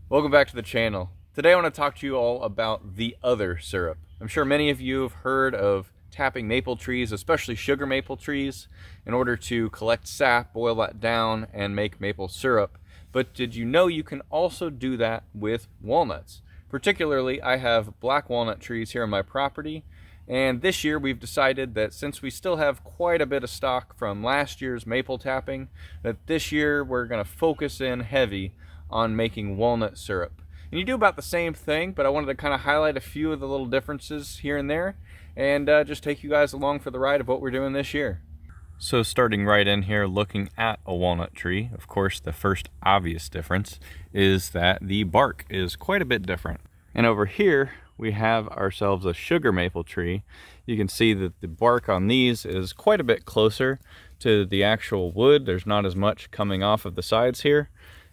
Welcome back to the channel. Today I want to talk to you all about the other syrup. I'm sure many of you have heard of tapping maple trees, especially sugar maple trees, in order to collect sap, boil that down, and make maple syrup. But did you know you can also do that with walnuts? Particularly, I have black walnut trees here on my property, and this year we've decided that since we still have quite a bit of stock from last year's maple tapping, that this year we're going to focus in heavy on making walnut syrup. And you do about the same thing, but I wanted to kind of highlight a few of the little differences here and there, and just take you guys along for the ride of what we're doing this year. So starting right in here, looking at a walnut tree, of course the first obvious difference is that the bark is quite a bit different. And over here we have ourselves a sugar maple tree. You can see that the bark on these is quite a bit closer to the actual wood. There's not as much coming off of the sides here,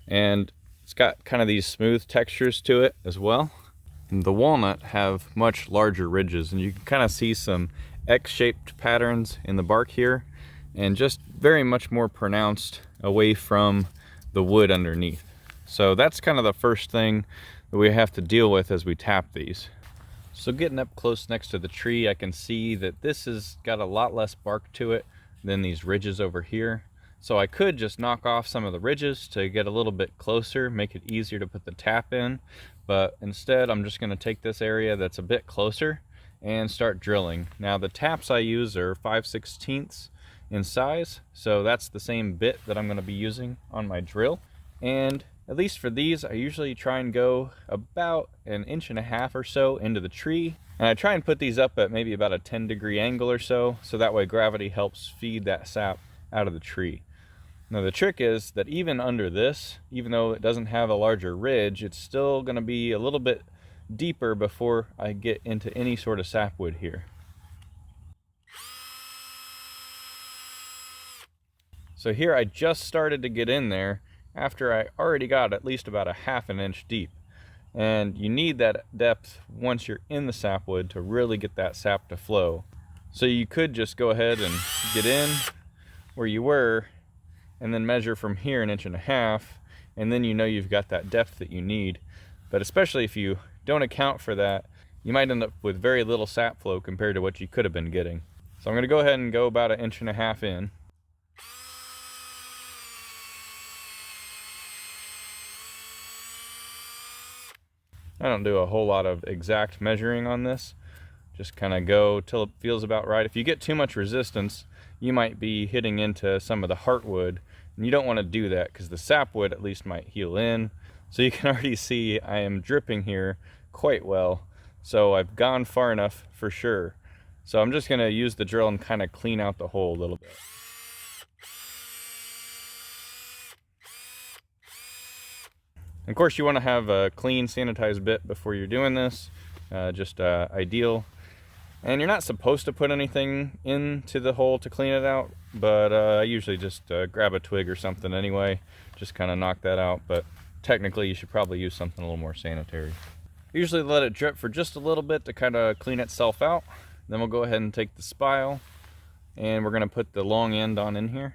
and it's got kind of these smooth textures to it as well. And the walnut have much larger ridges, and you can kind of see some X-shaped patterns in the bark here, and just very much more pronounced away from the wood underneath. So that's kind of the first thing that we have to deal with as we tap these. So getting up close next to the tree, I can see that this has got a lot less bark to it than these ridges over here. So I could just knock off some of the ridges to get a little bit closer, make it easier to put the tap in. But instead, I'm just gonna take this area that's a bit closer and start drilling. Now the taps I use are 5/16 in size, so that's the same bit that I'm gonna be using on my drill. And at least for these, I usually try and go about 1.5 inches or so into the tree. And I try and put these up at maybe about a 10-degree angle or so that way gravity helps feed that sap out of the tree. Now the trick is that even under this, even though it doesn't have a larger ridge, it's still gonna be a little bit deeper before I get into any sort of sapwood here. So here I just started to get in there after I already got at least about 1/2 inch deep. And you need that depth once you're in the sapwood to really get that sap to flow. So you could just go ahead and get in where you were and then measure from here 1.5 inches, and then you know you've got that depth that you need. But especially if you don't account for that, you might end up with very little sap flow compared to what you could have been getting. So I'm gonna go ahead and go about 1.5 inches in. I don't do a whole lot of exact measuring on this, just kind of go till it feels about right. If you get too much resistance, you might be hitting into some of the heartwood, and you don't want to do that because the sapwood at least might heal in. So you can already see I am dripping here quite well, so I've gone far enough for sure. So I'm just going to use the drill and kind of clean out the hole a little bit. Of course, you want to have a clean, sanitized bit before you're doing this, just ideal. And you're not supposed to put anything into the hole to clean it out, but I usually just grab a twig or something anyway, just kind of knock that out. But technically, you should probably use something a little more sanitary. Usually let it drip for just a little bit to kind of clean itself out. Then we'll go ahead and take the spile, and we're going to put the long end on in here.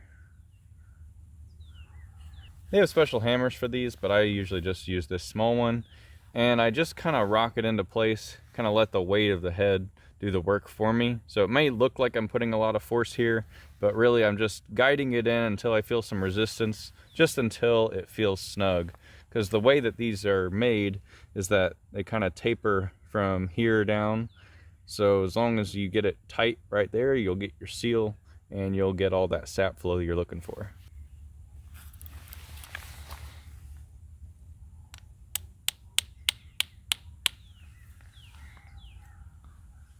They have special hammers for these, but I usually just use this small one. And I just kind of rock it into place, kind of let the weight of the head do the work for me. So it may look like I'm putting a lot of force here, but really I'm just guiding it in until I feel some resistance, just until it feels snug. Because the way that these are made is that they kind of taper from here down. So as long as you get it tight right there, you'll get your seal and you'll get all that sap flow you're looking for.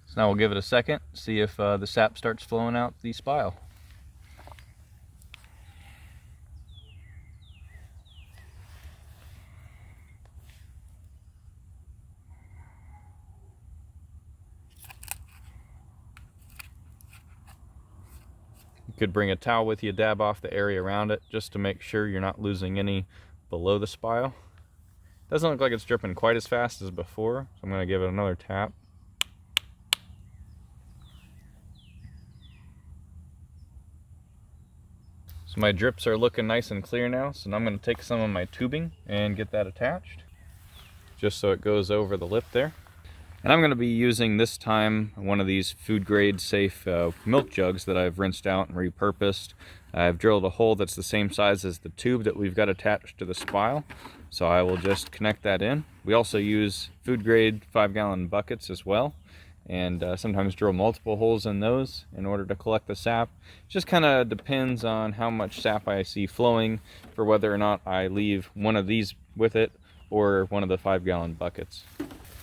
So now we'll give it a second, see if the sap starts flowing out the spile. You could bring a towel with you, dab off the area around it just to make sure you're not losing any below the spile. Doesn't look like it's dripping quite as fast as before, so I'm going to give it another tap. So my drips are looking nice and clear now, so now I'm going to take some of my tubing and get that attached. just so it goes over the lip there. And I'm going to be using this time one of these food grade safe milk jugs that I've rinsed out and repurposed. I've drilled a hole that's the same size as the tube that we've got attached to the spile, so I will just connect that in. We also use food grade 5-gallon buckets as well, and sometimes drill multiple holes in those in order to collect the sap. It just kind of depends on how much sap I see flowing for whether or not I leave one of these with it or one of the 5-gallon buckets.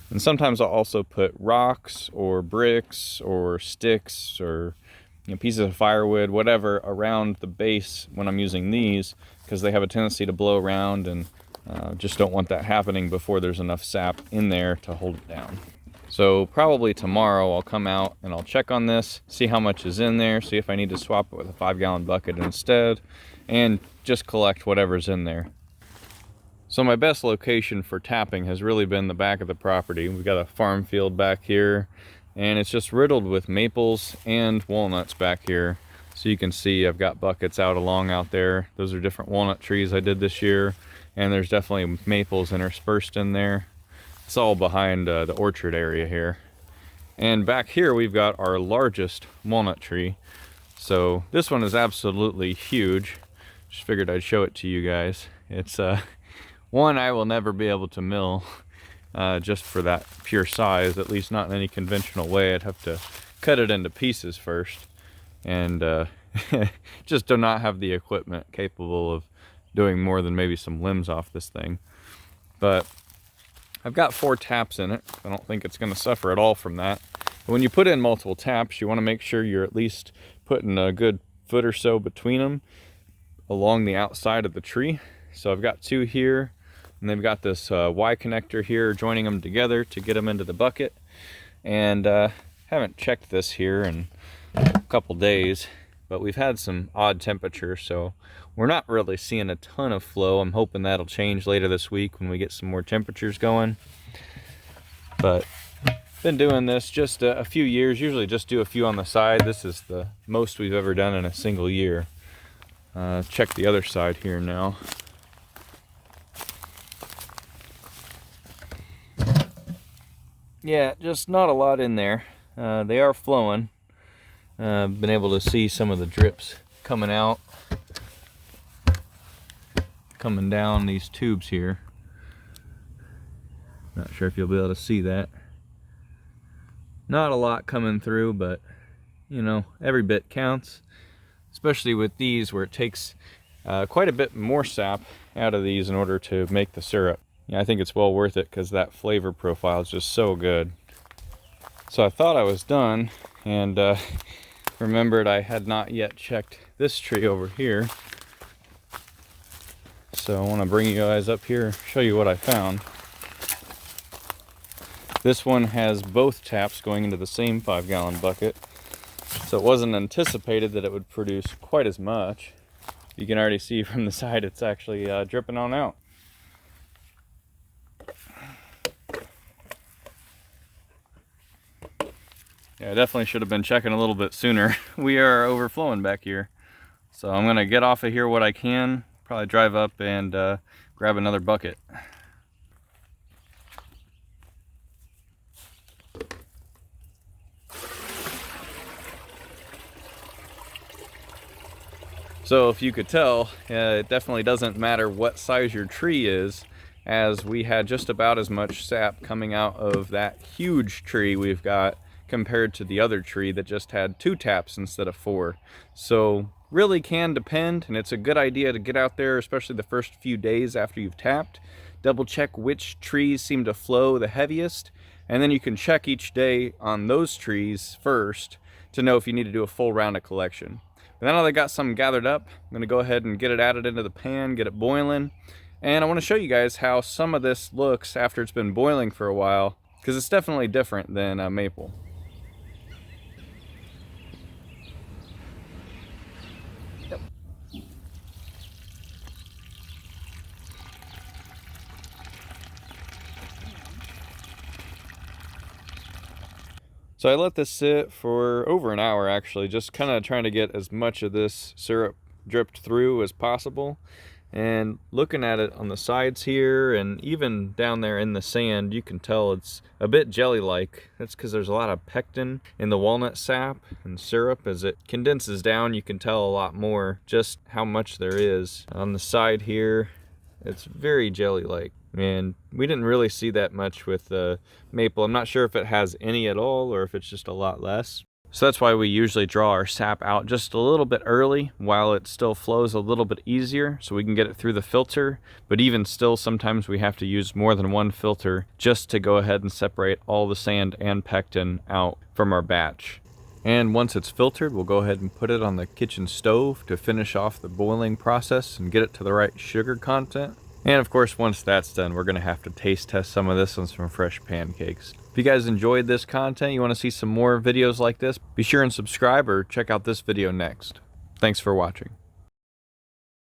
And sometimes I'll also put rocks or bricks or sticks or pieces of firewood, whatever, around the base when I'm using these, because they have a tendency to blow around, and just don't want that happening before there's enough sap in there to hold it down. So probably tomorrow I'll come out and I'll check on this, see how much is in there, see if I need to swap it with a 5-gallon bucket instead, and just collect whatever's in there. So my best location for tapping has really been the back of the property. We've got a farm field back here, and it's just riddled with maples and walnuts back here. So you can see I've got buckets out there. Those are different walnut trees I did this year, and there's definitely maples interspersed in there. It's all behind the orchard area here. And back here we've got our largest walnut tree. So this one is absolutely huge. Just figured I'd show it to you guys. It's one I will never be able to mill just for that pure size, at least not in any conventional way. I'd have to cut it into pieces first, and just do not have the equipment capable of doing more than maybe some limbs off this thing. But I've got 4 taps in it. I don't think it's going to suffer at all from that. But when you put in multiple taps, you want to make sure you're at least putting a good foot or so between them along the outside of the tree. So I've got 2 here, and they've got this Y connector here joining them together to get them into the bucket. And haven't checked this here in a couple days, but we've had some odd temperatures, so we're not really seeing a ton of flow. I'm hoping that'll change later this week when we get some more temperatures going. But been doing this just a few years, usually just do a few on the side. This is the most we've ever done in a single year. Check the other side here now. Yeah, just not a lot in there. They are flowing. Been able to see some of the drips coming out, coming down these tubes here. Not sure if you'll be able to see that. Not a lot coming through, but you know, every bit counts, especially with these where it takes quite a bit more sap out of these in order to make the syrup. Yeah, I think it's well worth it because that flavor profile is just so good. So I thought I was done, and remembered I had not yet checked this tree over here. So I want to bring you guys up here, show you what I found. This one has both taps going into the same 5-gallon bucket, so it wasn't anticipated that it would produce quite as much. You can already see from the side it's actually dripping on out. Yeah, I definitely should have been checking a little bit sooner. We are overflowing back here. So I'm gonna get off of here what I can, probably drive up and grab another bucket. So if you could tell, it definitely doesn't matter what size your tree is, as we had just about as much sap coming out of that huge tree we've got compared to the other tree that just had 2 taps instead of 4. So really can depend, and it's a good idea to get out there, especially the first few days after you've tapped. Double check which trees seem to flow the heaviest, and then you can check each day on those trees first to know if you need to do a full round of collection. But now that I got some gathered up, I'm going to go ahead and get it added into the pan, get it boiling, and I want to show you guys how some of this looks after it's been boiling for a while, because it's definitely different than maple. So I let this sit for over an hour actually, just kind of trying to get as much of this syrup dripped through as possible. And looking at it on the sides here and even down there in the sand, you can tell it's a bit jelly-like. That's because there's a lot of pectin in the walnut sap and syrup. As it condenses down, you can tell a lot more just how much there is. On the side here, it's very jelly-like. And we didn't really see that much with the maple. I'm not sure if it has any at all or if it's just a lot less. So that's why we usually draw our sap out just a little bit early while it still flows a little bit easier so we can get it through the filter. But even still, sometimes we have to use more than one filter just to go ahead and separate all the sand and pectin out from our batch. And once it's filtered, we'll go ahead and put it on the kitchen stove to finish off the boiling process and get it to the right sugar content. And of course, once that's done, we're gonna have to taste test some of this on some fresh pancakes. If you guys enjoyed this content, you wanna see some more videos like this, be sure and subscribe or check out this video next. Thanks for watching.